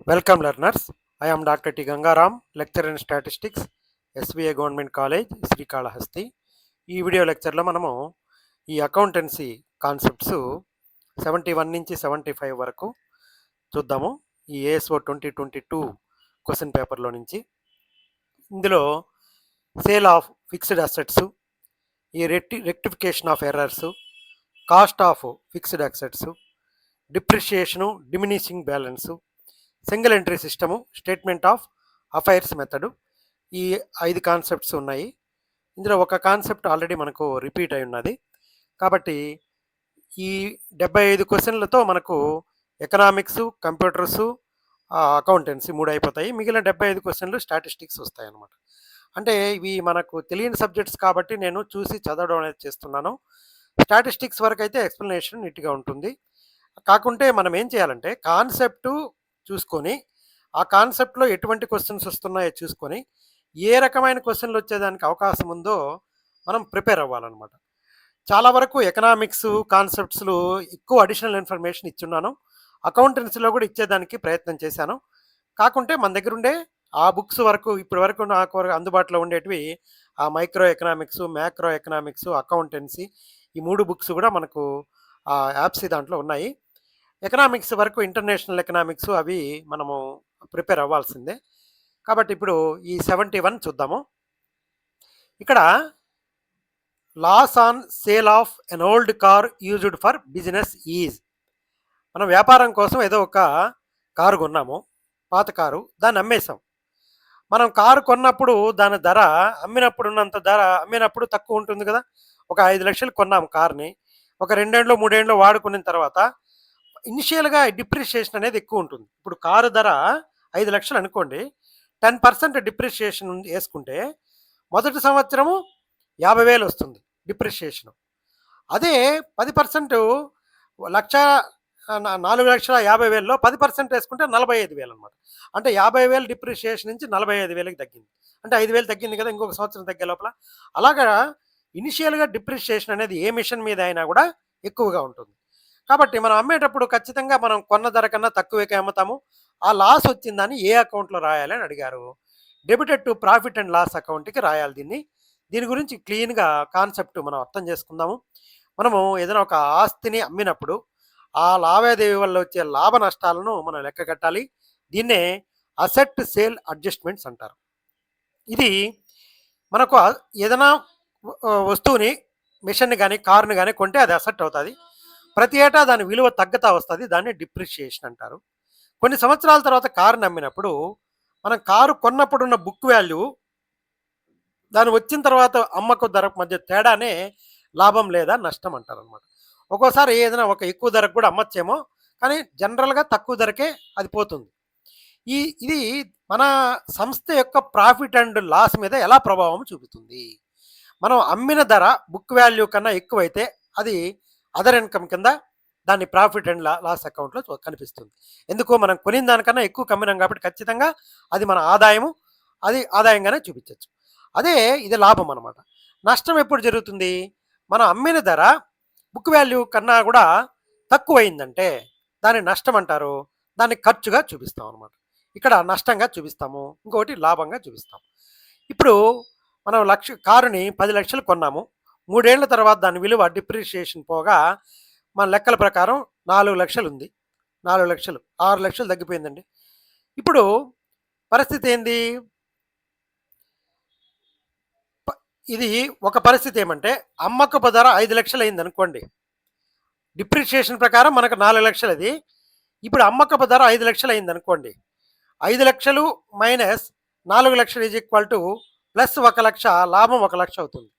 Welcome learners. I am Dr. T. Gangaram, lecturer in statistics, SBA Government College, Srikalahasti. ఈ video లెక్చర్లో మనము ఈ accountancy concepts 71 నుంచి 75 వరకు చూద్దాము. ఈ ఏఎస్ఓ 2022 క్వశ్చన్ పేపర్లో నుంచి. ఇందులో సేల్ ఆఫ్ ఫిక్స్డ్ అసెట్స్, ఈ rectification of errors, cost of fixed assets, depreciation, diminishing balance, single entry system, statement of affairs method, ఈ 5 కాన్సెప్ట్స్ ఉన్నాయి. ఇందులో ఒక కాన్సెప్ట్ ఆల్రెడీ మనకు రిపీట్ అయి ఉన్నది. కాబట్టి ఈ 75 క్వశ్చన్లతో మనకు ఎకనామిక్స్, కంప్యూటర్స్, అకౌంటెన్సీ 3 అయిపోతాయి. మిగిలిన 75 క్వశ్చన్లు స్టాటిస్టిక్స్ వస్తాయి అన్నమాట. అంటే ఇవి మనకు తెలియని సబ్జెక్ట్స్ కాబట్టి నేను చూసి చదవడం అనేది చేస్తున్నాను. స్టాటిస్టిక్స్ వరకు అయితే ఎక్స్ప్లెనేషన్ నీట్గా ఉంటుంది. కాకుంటే మనం ఏం చేయాలంటే కాన్సెప్టు చూసుకొని ఆ కాన్సెప్ట్లో ఎటువంటి క్వశ్చన్స్ వస్తున్నాయో చూసుకొని ఏ రకమైన క్వశ్చన్లు వచ్చేదానికి అవకాశం ఉందో మనం ప్రిపేర్ అవ్వాలన్నమాట. చాలా వరకు ఎకనామిక్స్ కాన్సెప్ట్స్లో ఎక్కువ అడిషనల్ ఇన్ఫర్మేషన్ ఇచ్చున్నాను. అకౌంటెన్సీలో కూడా ఇచ్చేదానికి ప్రయత్నం చేశాను. కాకుంటే మన దగ్గర ఉండే ఆ బుక్స్ వరకు ఇప్పటి వరకు నాకు అందుబాటులో ఉండేటివి ఆ micro economics, macro economics, accountancy, ఈ 3 బుక్స్ కూడా మనకు ఆ యాప్స్ దాంట్లో ఉన్నాయి. ఎకనామిక్స్ వరకు ఇంటర్నేషనల్ ఎకనామిక్స్ అవి మనము ప్రిపేర్ అవ్వాల్సిందే. కాబట్టి ఇప్పుడు ఈ 71 చూద్దాము. ఇక్కడ loss on sale of an old car used for business is. మనం వ్యాపారం కోసం ఏదో ఒక కారు కొన్నాము, పాత కారు, దాన్ని అమ్మేశాం. మనం కారు కొన్నప్పుడు దాని ధర అమ్మినప్పుడు తక్కువ ఉంటుంది కదా. ఒక 5 లక్షలు కొన్నాము కార్ని. ఒక 2 ఏళ్ళు 3 ఏళ్ళు వాడుకున్న తర్వాత ఇనిషియల్గా డిప్రిషియేషన్ అనేది ఎక్కువ ఉంటుంది. ఇప్పుడు కారు ధర 5 లక్షలు అనుకోండి, 10% డిప్రిషియేషన్ వేసుకుంటే మొదటి సంవత్సరము 50,000 వస్తుంది డిప్రిషియేషన్. అదే 10% 4,50,000లో 10% వేసుకుంటే 45,000 అనమాట. అంటే 50,000 డిప్రిషియేషన్ నుంచి 45,000కి తగ్గింది. అంటే 5,000 తగ్గింది కదా, ఇంకొక సంవత్సరం తగ్గే లోపల. అలాగా ఇనిషియల్గా డిప్రిషియేషన్ అనేది ఏ మిషన్ మీద అయినా కూడా ఎక్కువగా ఉంటుంది. కాబట్టి మనం అమ్మేటప్పుడు ఖచ్చితంగా మనం కొన్న ధర కన్నా తక్కువకే అమ్ముతాము. ఆ లాస్ వచ్చిందని ఏ అకౌంట్లో రాయాలి అని అడిగారు. Debited to profit and loss అకౌంట్కి రాయాలి. దీని గురించి క్లీన్గా కాన్సెప్ట్ మనం అర్థం చేసుకుందాము. మనము ఏదైనా ఒక ఆస్తిని అమ్మినప్పుడు ఆ లావాదేవీ వల్ల వచ్చే లాభ నష్టాలను మనం లెక్క కట్టాలి. దీన్నే అసెట్ సేల్ అడ్జస్ట్మెంట్స్ అంటారు. ఇది మనకు ఏదైనా వస్తువుని, మిషన్ని కానీ కారుని కానీ కొంటే అది అసెట్ అవుతుంది. ప్రతి ఏటా దాని విలువ తగ్గుతా వస్తుంది. దాన్ని డిప్రిషియేషన్ అంటారు. కొన్ని సంవత్సరాల తర్వాత కారు నమ్మినప్పుడు మనం కారు కొన్నప్పుడున్న బుక్ వాల్యూ దాని వచ్చిన తర్వాత అమ్మకు ధర మధ్య తేడానే లాభం లేదా నష్టం అంటారు అనమాట. ఒక్కోసారి ఏదైనా ఒక ఎక్కువ ధరకు కూడా అమ్మచ్చేమో, కానీ జనరల్గా తక్కువ ధరకే అది పోతుంది. ఇది మన సంస్థ యొక్క ప్రాఫిట్ అండ్ లాస్ మీద ఎలా ప్రభావం చూపుతుంది. మనం అమ్మిన ధర బుక్ వాల్యూ కన్నా ఎక్కువైతే అది అదర్ ఇన్కమ్ కింద దాన్ని ప్రాఫిట్ అండ్ లాస్ అకౌంట్లో కనిపిస్తుంది. ఎందుకు, మనం కొనిన దానికన్నా ఎక్కువ కమ్మినాం కాబట్టి ఖచ్చితంగా అది మన ఆదాయంగానే చూపించవచ్చు. అదే ఇది లాభం అనమాట. నష్టం ఎప్పుడు జరుగుతుంది, మనం అమ్మిన ధర బుక్ వాల్యూ కన్నా కూడా తక్కువైందంటే దాన్ని నష్టం అంటారు. దాన్ని ఖర్చుగా చూపిస్తాం అనమాట. ఇక్కడ నష్టంగా చూపిస్తాము, ఇంకొకటి లాభంగా చూపిస్తాం. ఇప్పుడు మనం కారుని 10 లక్షలు కొన్నాము. 3 ఏళ్ల తర్వాత దాని విలువ డిప్రిషియేషన్ పోగా మన లెక్కల ప్రకారం 4 లక్షలు ఉంది. 4 లక్షలు 6 లక్షలు తగ్గిపోయిందండి. ఇప్పుడు పరిస్థితి ఏంది, ఇది ఒక పరిస్థితి ఏమంటే అమ్మకపు ధర 5 లక్షలు అయింది అనుకోండి. డిప్రిషియేషన్ ప్రకారం మనకు 4 లక్షలు అది. ఇప్పుడు అమ్మకపు ధర 5 లక్షలు అయింది అనుకోండి. 5 లక్షలు మైనస్ 4 లక్షలు ఈజ్ ఈక్వల్ టు ప్లస్ 1 లక్ష, లాభం 1 లక్ష అవుతుంది.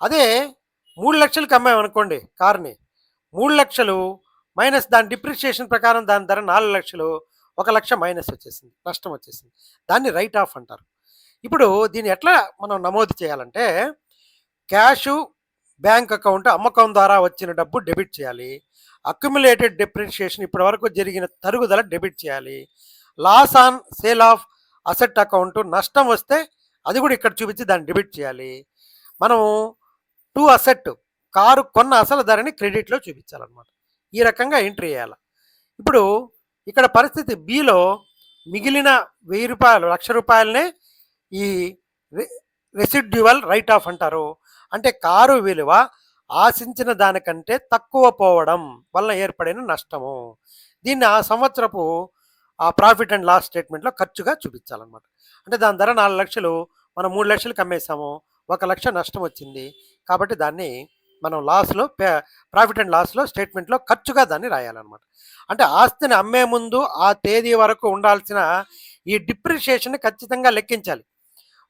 అదే 3 లక్షలకు అమ్మామనుకోండి కార్ని, 3 లక్షలు మైనస్ దాని డిప్రిషియేషన్ ప్రకారం దాని ధర 4 లక్షలు, 1 లక్ష మైనస్ వచ్చేసింది, నష్టం వచ్చేసింది. దాన్ని రైట్ ఆఫ్ అంటారు. ఇప్పుడు దీన్ని ఎట్లా మనం నమోదు చేయాలంటే క్యాషు, బ్యాంక్ అకౌంట్, అమ్మకం ద్వారా వచ్చిన డబ్బు డెబిట్ చేయాలి. అక్యుములేటెడ్ డిప్రిషియేషన్ ఇప్పటి వరకు జరిగిన తరుగుదల డెబిట్ చేయాలి. Loss on sale of asset account, నష్టం వస్తే అది కూడా ఇక్కడ చూపించి దాన్ని డెబిట్ చేయాలి. మనం టు అసెట్, కారు కొన్న అసలు ధరని క్రెడిట్లో చూపించాలన్నమాట. ఈ రకంగా ఎంట్రీ చేయాలి. ఇప్పుడు ఇక్కడ పరిస్థితి బిలో మిగిలిన రూ. 1000 లక్ష రూపాయలనే ఈ రెసిడ్యువల్ రైట్ ఆఫ్ అంటారు. అంటే కారు విలువ ఆశించిన దానికంటే తక్కువ పోవడం వలన ఏర్పడిన నష్టము. దీన్ని ఆ సంవత్సరపు ఆ ప్రాఫిట్ అండ్ లాస్ స్టేట్మెంట్లో ఖర్చుగా చూపించాలన్నమాట. అంటే దాని ధర 4 లక్షలు, మనం 3 లక్షలకు అమ్మేసాము, 1 లక్ష నష్టం వచ్చింది. కాబట్టి దాన్ని మనం లాస్లో ప్రాఫిట్ అండ్ లాస్లో స్టేట్మెంట్లో ఖర్చుగా దాన్ని రాయాలన్నమాట. అంటే ఆస్తిని అమ్మే ముందు ఆ తేదీ వరకు ఉండాల్సిన ఈ డిప్రిషియేషన్ ఖచ్చితంగా లెక్కించాలి.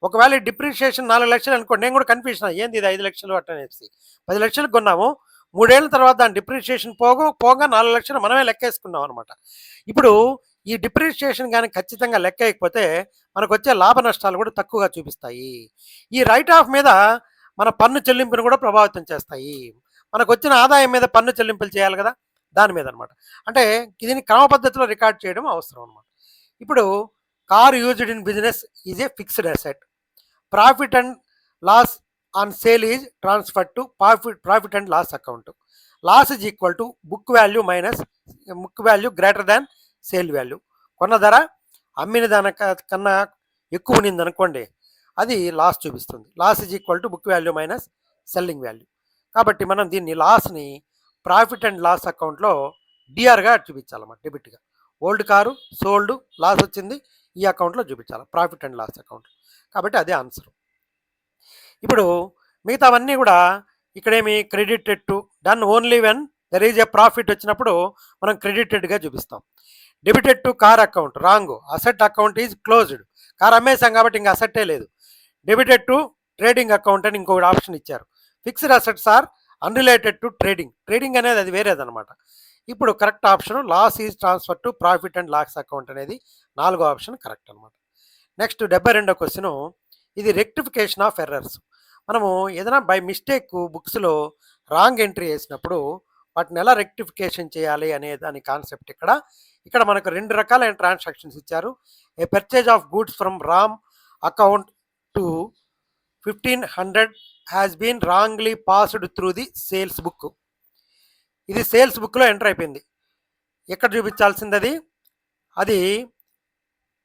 ఒకవేళ ఈ డిప్రిషియేషన్ 4 లక్షలు అనుకోండి, నేను కూడా కన్ఫ్యూషన్ ఏంది ఇది 5 లక్షలు అట్టనేసి 10 లక్షలకు కొన్నాము, 3 ఏళ్ళ తర్వాత దాని డిప్రిషియేషన్ పోగా 4 లక్షలు మనమే లెక్కేసుకున్నాం అనమాట. ఇప్పుడు ఈ డిప్రిషియేషన్ కానీ ఖచ్చితంగా లెక్క వేయకపోతే మనకు వచ్చే లాభ నష్టాలు కూడా తక్కువగా చూపిస్తాయి. ఈ రైట్ ఆఫ్ మీద మన పన్ను చెల్లింపును కూడా ప్రభావితం చేస్తాయి. మనకు వచ్చిన ఆదాయం మీద పన్ను చెల్లింపులు చేయాలి కదా, దాని మీద అనమాట. అంటే దీన్ని క్రమ పద్ధతిలో రికార్డ్ చేయడం అవసరం అనమాట. ఇప్పుడు car used in business is a fixed asset. Profit and loss on sale is transfer to profit and loss account. Loss is equal to book value minus book value greater than sale value. కొన్న ధర అమ్మిన దానికన్నా ఎక్కువ ఉన్నింది అనుకోండి, అది loss చూపిస్తుంది. Loss is equal to book value minus selling value. కాబట్టి మనం దీన్ని లాస్ని ప్రాఫిట్ అండ్ లాస్ అకౌంట్లో డిఆర్గా చూపించాలన్నమాట, డెబిట్గా. ఓల్డ్ కారు సోల్డ్, లాస్ వచ్చింది, ఈ అకౌంట్లో చూపించాలి, ప్రాఫిట్ అండ్ లాస్ అకౌంట్. కాబట్టి అదే ఆన్సర్. ఇప్పుడు మిగతావన్నీ కూడా ఇక్కడేమి credited to done only when there is a profit వచ్చినప్పుడు మనం క్రెడిటెడ్గా చూపిస్తాం. Debited to car account wrong, asset account is closed. Car అమ్మేసాం కాబట్టి ఇంకా అసెట్టే లేదు. డెబిటెడ్ టు ట్రేడింగ్ అకౌంట్ అని ఇంకొక ఆప్షన్ ఇచ్చారు. Fixed assets are unrelated to trading అనేది అది వేరేదనమాట. ఇప్పుడు correct option loss is transfer to profit and loss account అనేది 4వ ఆప్షన్ కరెక్ట్ అనమాట. నెక్స్ట్ 72వ క్వశ్చన్, ఇది రెక్టిఫికేషన్ ఆఫ్ ఎర్రర్స్. మనము ఏదైనా బై మిస్టేక్ బుక్స్లో రాంగ్ ఎంట్రీ వేసినప్పుడు వాటిని ఎలా రెక్టిఫికేషన్ చేయాలి అనే దాని కాన్సెప్ట్ ఇక్కడ మనకు 2 రకాలైన ట్రాన్సాక్షన్స్ ఇచ్చారు. A purchase of goods from Ram account to 1500 has been wrongly passed through the sales book. ఇది సేల్స్ బుక్లో ఎంటర్ అయిపోయింది. ఎక్కడ చూపించాల్సింది అది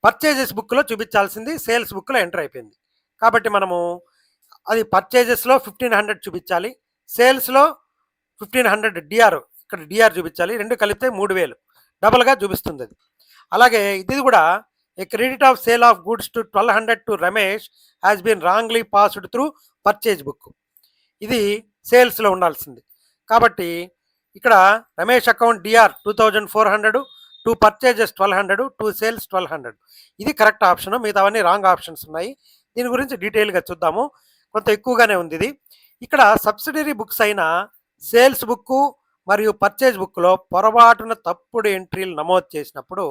పర్చేజెస్ బుక్లో చూపించాల్సింది సేల్స్ బుక్లో ఎంటర్ అయిపోయింది. కాబట్టి మనము అది పర్చేజెస్లో 1500 చూపించాలి, సేల్స్లో 1500 డిఆర్, ఇక్కడ డిఆర్ చూపించాలి. 2 కలిపితే 3000 డబల్గా చూపిస్తుంది అది. అలాగే ఇది కూడా a credit of sale of goods to 1200 to Ramesh has been wrongly passed through purchase book. ఇది సేల్స్లో ఉండాల్సింది. కాబట్టి ఇక్కడ Ramesh account DR 2400, to purchases 1200, to sales 1200. ఇది కరెక్ట్ ఆప్షన్. మిగతావన్నీ రాంగ్ ఆప్షన్స్ ఉన్నాయి. దీని గురించి డీటెయిల్గా చూద్దాము. కొంత ఎక్కువగానే ఉంది ఇది. ఇక్కడ సబ్సిడరీ బుక్స్ అయిన సేల్స్ బుక్ మరియు పర్చేజ్ బుక్లో పొరపాటున తప్పుడు ఎంట్రీలు నమోదు చేసినప్పుడు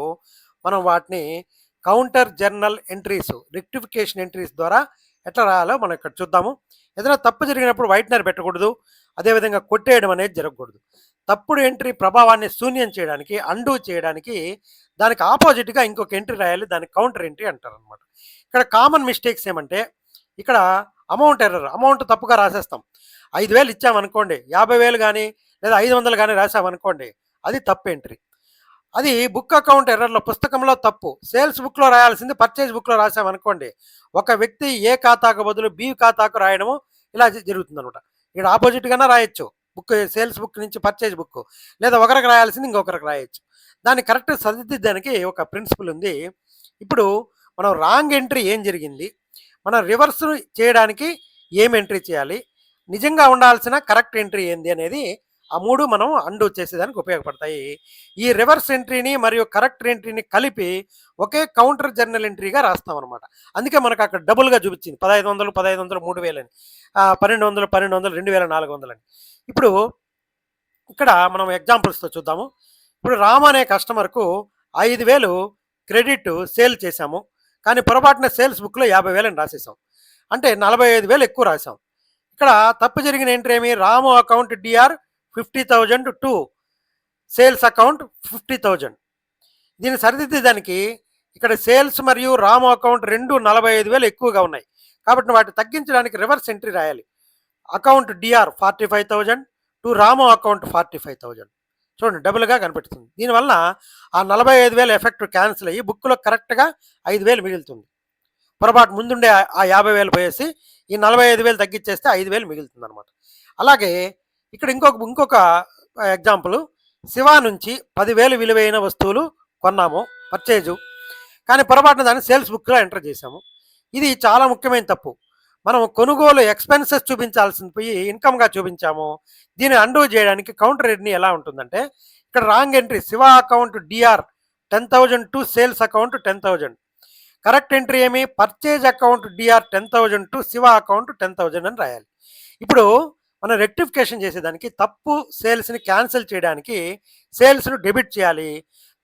మనం వాటిని counter journal entries, rectification entries ద్వారా ఎట్లా రాయాలో మనం ఇక్కడ చూద్దాము. ఏదైనా తప్పు జరిగినప్పుడు వైట్నర్ పెట్టకూడదు, అదేవిధంగా కొట్టేయడం అనేది జరగకూడదు. తప్పుడు ఎంట్రీ ప్రభావాన్ని శూన్యం చేయడానికి, అండూ చేయడానికి దానికి ఆపోజిట్గా ఇంకొక ఎంట్రీ రాయాలి, దానికి కౌంటర్ ఎంట్రీ అంటారు అనమాట. ఇక్కడ కామన్ మిస్టేక్స్ ఏమంటే ఇక్కడ అమౌంట్ ఎర్రర్, అమౌంట్ తప్పుగా రాసేస్తాం. 5000 ఇచ్చామనుకోండి, 50,000 కానీ లేదా 500 కానీ రాసామనుకోండి, అది తప్పు ఎంట్రీ. అది బుక్ అకౌంట్ ఎర్రర్లో పుస్తకంలో తప్పు, సేల్స్ బుక్లో రాయాల్సింది పర్చేజ్ బుక్లో రాసామనుకోండి, ఒక వ్యక్తి ఏ ఖాతాకు బదులు బి ఖాతాకు రాయడము ఇలా జరుగుతుంది అనమాట. ఇక్కడ ఆపోజిట్గానే రాయొచ్చు, బుక్ సేల్స్ బుక్ నుంచి పర్చేజ్ బుక్, లేదా ఒకరికి రాయాల్సింది ఇంకొకరికి రాయొచ్చు. దాన్ని కరెక్ట్ సరిదిద్దడానికి ఒక ప్రిన్సిపల్ ఉంది. ఇప్పుడు మనం రాంగ్ ఎంట్రీ ఏం జరిగింది, మనం రివర్స్ చేయడానికి ఏం ఎంట్రీ చేయాలి, నిజంగా ఉండాల్సిన కరెక్ట్ ఎంట్రీ ఏంది అనేది ఆ 3 మనం అండూ చేసేదానికి ఉపయోగపడతాయి. ఈ రివర్స్ ఎంట్రీని మరియు కరెక్ట్ ఎంట్రీని కలిపి ఒకే కౌంటర్ జర్నల్ ఎంట్రీగా రాస్తాం అనమాట. అందుకే మనకు అక్కడ డబుల్గా చూపించింది 1500, 1500, 3000 అని, 1200, 1200, 2400 అని. ఇప్పుడు ఇక్కడ మనం ఎగ్జాంపుల్స్తో చూద్దాము. ఇప్పుడు రామ్ అనే కస్టమర్కు 5000 క్రెడిట్ సేల్ చేశాము, కానీ పొరపాటున సేల్స్ బుక్లో 50,000 అని రాసేసాం, అంటే 45,000 ఎక్కువ రాసాం. ఇక్కడ తప్పు జరిగిన ఎంట్రీ ఏమి, Ramu account DR 50,000 to sales account 50,000. దీన్ని సరిదిద్దేదానికి ఇక్కడ సేల్స్ మరియు రాము అకౌంట్ రెండు 45,000 ఎక్కువగా ఉన్నాయి, కాబట్టి వాటిని తగ్గించడానికి రివర్స్ ఎంట్రీ రాయాలి. Account DR 45,000 to Ramu account 45,000. చూడండి డబుల్గా కనిపెడుతుంది. దీనివల్ల ఆ 45,000 ఎఫెక్ట్ క్యాన్సిల్ అయ్యి బుక్లో కరెక్ట్గా 5,000 మిగులుతుంది. పొరపాటు ముందుండే ఆ 50,000 పోయేసి ఈ 45,000 తగ్గించేస్తే 5,000 మిగులుతుంది అనమాట. అలాగే ఇక్కడ ఇంకొక ఎగ్జాంపుల్, శివ నుంచి 10,000 విలువైన వస్తువులు కొన్నాము పర్చేజు, కానీ పొరపాటున దాన్ని సేల్స్ బుక్లో ఎంటర్ చేసాము. ఇది చాలా ముఖ్యమైన తప్పు. మనం కొనుగోలు ఎక్స్పెన్సెస్ చూపించాల్సింది పోయి ఇన్కమ్గా చూపించాము. దీన్ని అండూ చేయడానికి కౌంటర్ ఎంట్రీ ఎలా ఉంటుందంటే, ఇక్కడ wrong entry Shiva account DR 10,000 to sales account 10,000. Correct entry ఏమి, purchase account DR 10,000 to Shiva account 10,000 అని రాయాలి. ఇప్పుడు మనం రెక్టిఫికేషన్ చేసేదానికి తప్పు సేల్స్ని క్యాన్సిల్ చేయడానికి సేల్స్ను డెబిట్ చేయాలి,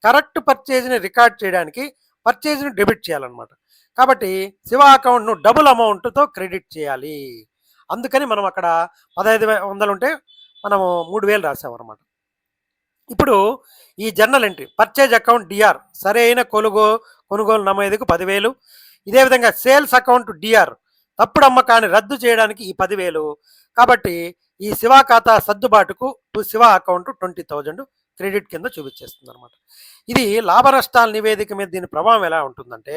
కరెక్ట్ పర్చేజ్ని రికార్డ్ చేయడానికి పర్చేజ్ని డెబిట్ చేయాలన్నమాట. కాబట్టి శివ అకౌంట్ను డబుల్ అమౌంట్తో క్రెడిట్ చేయాలి. అందుకని మనం అక్కడ 1,500 ఉంటే మనము 3,000 రాసామన్నమాట. ఇప్పుడు ఈ journal entry purchase account DR సరైన కొనుగోలు నమోదుకు 10,000. ఇదే విధంగా సేల్స్ అకౌంట్ డిఆర్ తప్పుడు అమ్మకాన్ని రద్దు చేయడానికి ఈ 10,000. కాబట్టి ఈ శివ ఖాతా సర్దుబాటుకు శివ అకౌంట్ 20,000 క్రెడిట్ కింద చూపించేస్తుంది అనమాట. ఇది లాభ నష్టాల నివేదిక మీద దీని ప్రభావం ఎలా ఉంటుందంటే,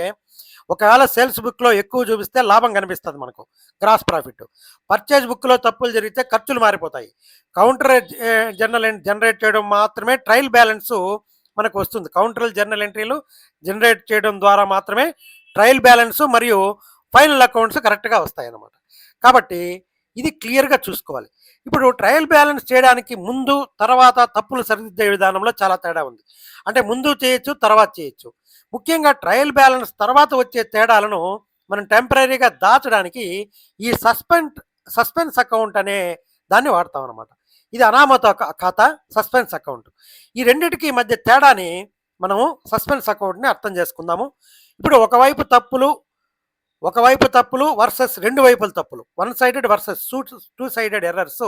ఒకవేళ సేల్స్ బుక్లో ఎక్కువ చూపిస్తే లాభం కనిపిస్తుంది మనకు, గ్రాస్ ప్రాఫిట్. పర్చేజ్ బుక్లో తప్పులు జరిగితే ఖర్చులు మారిపోతాయి. కౌంటర్ జనరేట్ చేయడం మాత్రమే ట్రయల్ బ్యాలెన్స్ మనకు వస్తుంది. కౌంటర్ జర్నల్ ఎంట్రీలు జనరేట్ చేయడం ద్వారా మాత్రమే ట్రయల్ బ్యాలెన్స్ మరియు ఫైనల్ అకౌంట్స్ కరెక్ట్గా వస్తాయి అన్నమాట. కాబట్టి ఇది క్లియర్గా చూసుకోవాలి. ఇప్పుడు ట్రయల్ బ్యాలెన్స్ చేయడానికి ముందు తర్వాత తప్పులు సరిదిద్దే విధానంలో చాలా తేడా ఉంది. అంటే ముందు చేయొచ్చు, తర్వాత చేయొచ్చు. ముఖ్యంగా ట్రయల్ బ్యాలెన్స్ తర్వాత వచ్చే తేడాలను మనం టెంపరీగా దాచడానికి ఈ సస్పెన్స్ అకౌంట్ అనే దాన్ని వాడతాం అనమాట. ఇది అనామత ఖాతా, సస్పెన్స్ అకౌంట్. ఈ రెండింటికి మధ్య తేడాని మనము సస్పెన్స్ అకౌంట్ని అర్థం చేసుకుందాము. ఇప్పుడు ఒకవైపు తప్పులు వర్సెస్ రెండు వైపుల తప్పులు, 1 సైడెడ్ వర్సెస్ 2 సైడెడ్ ఎర్రర్స్.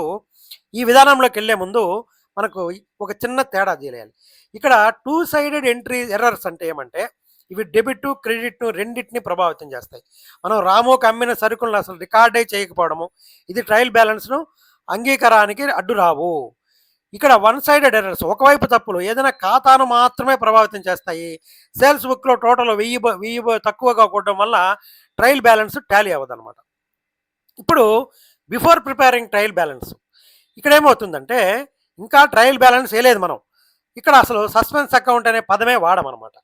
ఈ విధానంలోకి వెళ్ళే ముందు మనకు ఒక చిన్న తేడా తెలియాలి. ఇక్కడ 2 సైడెడ్ ఎంట్రీ ఎర్రర్స్ అంటే ఏమంటే, ఇవి డెబిట్ క్రెడిట్ రెండింటిని ప్రభావితం చేస్తాయి. మనం రాముకు అమ్మిన సరుకులను అసలు రికార్డే చేయకపోవడము, ఇది ట్రయల్ బ్యాలెన్స్ను అంగీకారానికి అడ్డు రావు. ఇక్కడ 1 సైడెడ్ ఎర్రర్స్ ఒకవైపు తప్పులు ఏదైనా ఖాతాను మాత్రమే ప్రభావితం చేస్తాయి. సేల్స్ బుక్లో టోటల్ 1000 తక్కువగా కూడడం వల్ల ట్రయల్ బ్యాలెన్స్ టాలీ అవ్వదన్నమాట. ఇప్పుడు బిఫోర్ ప్రిపేరింగ్ ట్రయల్ బ్యాలెన్స్ ఇక్కడ ఏమవుతుందంటే, ఇంకా ట్రయల్ బ్యాలెన్స్ వేయలేదు మనం, ఇక్కడ అసలు సస్పెన్స్ అకౌంట్ అనే పదమే వాడమన్నమాట.